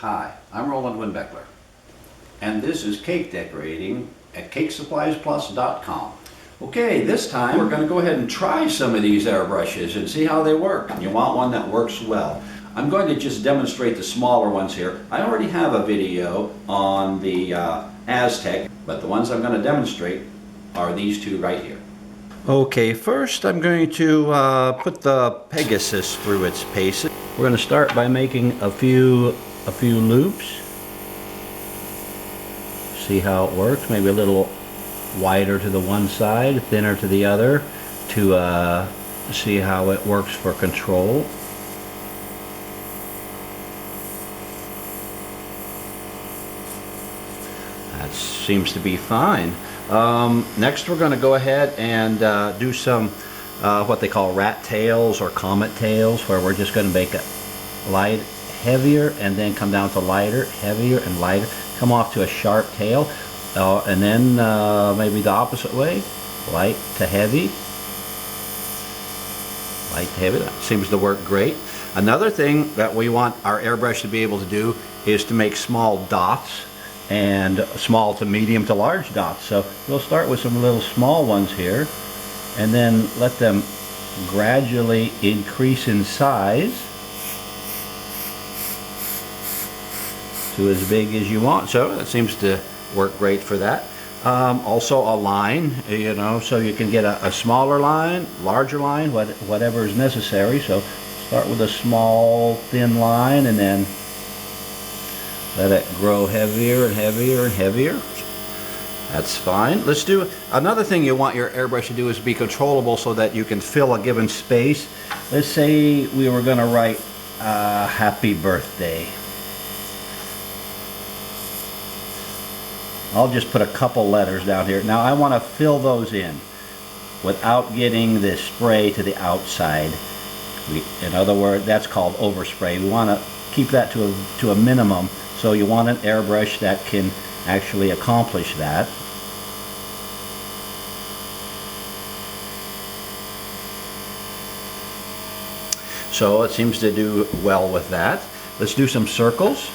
Hi, I'm Roland Winbeckler, and this is cake decorating at CakeSuppliesPlus.com. Okay, this time we're going to go ahead and try some of these airbrushes and see how they work. You want one that works well. I'm going to just demonstrate the smaller ones here. I already have a video on the Aztec, but the ones I'm going to demonstrate are these two right here. Okay, first I'm going to put the Pegasus through its paces. We're going to start by making a few loops. See how it works. Maybe a little wider to the one side, thinner to the other, to see how it works for control. That seems to be fine. Next we're going to go ahead and do some what they call rat tails or comet tails, where we're just going to make it light, heavier, and then come down to lighter, heavier, and lighter, come off to a sharp tail, and then maybe the opposite way, light to heavy, light to heavy. That seems to work great. Another thing that we want our airbrush to be able to do is to make small dots, and small to medium to large dots. So we'll start with some little small ones here, and then let them gradually increase in size to as big as you want. So that seems to work great for that. Also a line, you know, so you can get a smaller line, larger line, whatever is necessary. So start with a small thin line and then let it grow heavier and heavier and heavier. That's fine. Let's do another thing you want your airbrush to do is be controllable so that you can fill a given space. Let's say we were going to write happy birthday. I'll just put a couple letters down here. Now I want to fill those in without getting the spray to the outside. In other words, that's called overspray. We want to keep that to a minimum. So you want an airbrush that can actually accomplish that. So it seems to do well with that. Let's do some circles.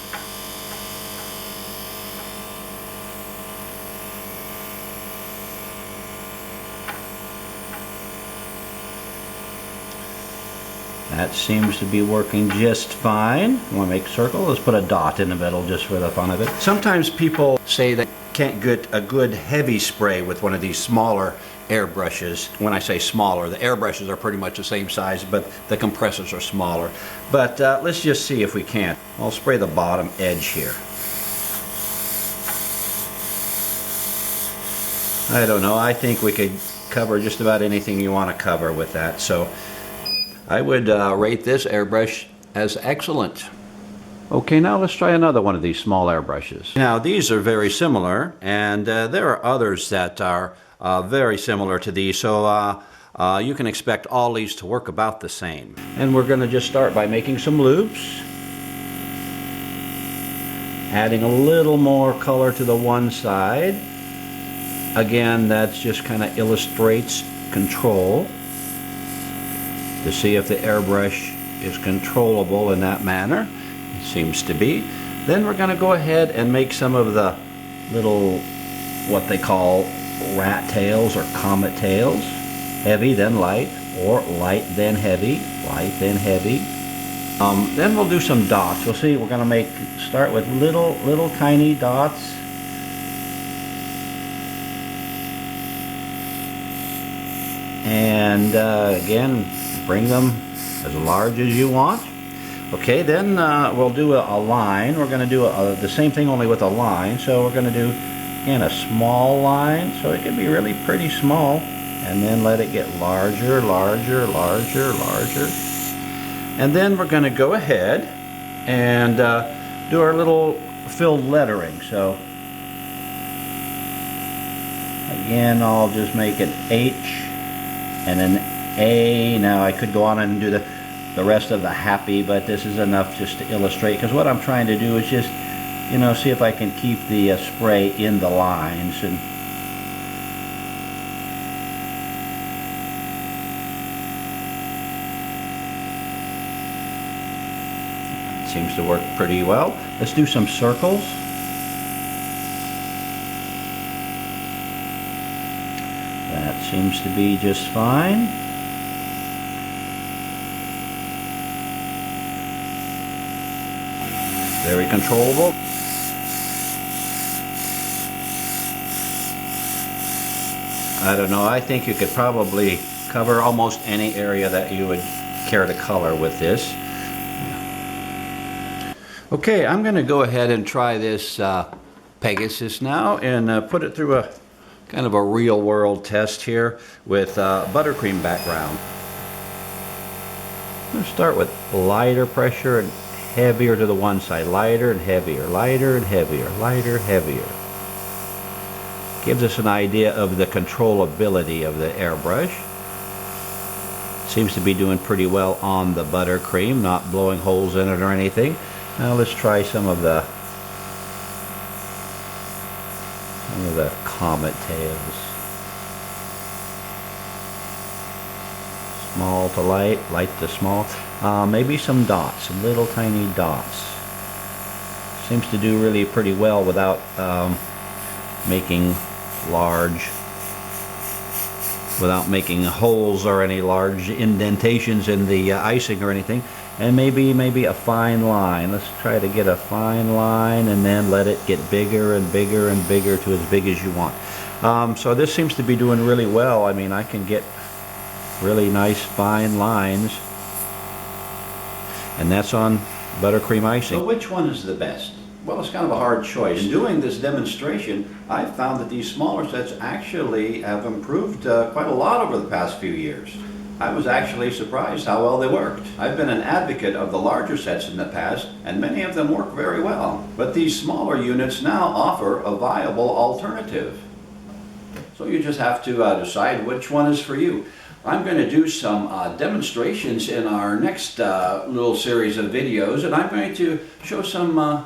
That seems to be working just fine. You want to make a circle? Let's put a dot in the middle just for the fun of it. Sometimes people say they can't get a good heavy spray with one of these smaller airbrushes. When I say smaller, the airbrushes are pretty much the same size, but the compressors are smaller. But let's just see if we can. I'll spray the bottom edge here. I don't know. I think we could cover just about anything you want to cover with that. So I would rate this airbrush as excellent. Okay, now let's try another one of these small airbrushes. Now these are very similar, and there are others that are very similar to these, so you can expect all these to work about the same. And we're going to just start by making some loops, adding a little more color to the one side. Again, that just kind of illustrates control, to see if the airbrush is controllable in that manner. It seems to be. Then we're going to go ahead and make some of the little, what they call rat tails or comet tails. Heavy then light, or light then heavy, light then heavy. Then we'll do some dots. We'll see, we're going to start with little tiny dots. And again, bring them as large as you want. Okay, then we'll do a line. We're going to do the same thing, only with a line. So we're going to do, again, a small line. So it can be really pretty small. And then let it get larger, larger, larger, larger. And then we're going to go ahead and do our little filled lettering. So again, I'll just make an H and an A. Now I could go on and do the rest of the happy, but this is enough just to illustrate, because what I'm trying to do is just, you know, see if I can keep the spray in the lines. And seems to work pretty well. Let's do some circles. That seems to be just fine. Very controllable. I don't know, I think you could probably cover almost any area that you would care to color with this. Okay, I'm going to go ahead and try this Pegasus now and put it through a kind of a real world test here with buttercream background. I'm going to start with lighter pressure and heavier to the one side, lighter and heavier, lighter and heavier, lighter, heavier. Gives us an idea of the controllability of the airbrush. Seems to be doing pretty well on the buttercream, not blowing holes in it or anything. Now let's try some of the comet tails. Small to light, light to small. Maybe some dots, some little tiny dots. Seems to do really pretty well without making holes or any large indentations in the icing or anything. And maybe a fine line. Let's try to get a fine line and then let it get bigger and bigger and bigger to as big as you want. So this seems to be doing really well. I mean, I can get really nice fine lines, and that's on buttercream icing. So which one is the best? Well, it's kind of a hard choice. In doing this demonstration, I've found that these smaller sets actually have improved quite a lot over the past few years. I was actually surprised how well they worked. I've been an advocate of the larger sets in the past, and many of them work very well. But these smaller units now offer a viable alternative. So you just have to decide which one is for you. I'm going to do some demonstrations in our next little series of videos, and I'm going to show some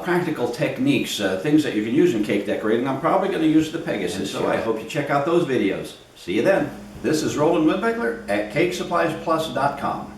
practical techniques, things that you can use in cake decorating. I'm probably going to use the Pegasus, so I hope you check out those videos. See you then. This is Roland Wimbeckler at CakeSuppliesPlus.com.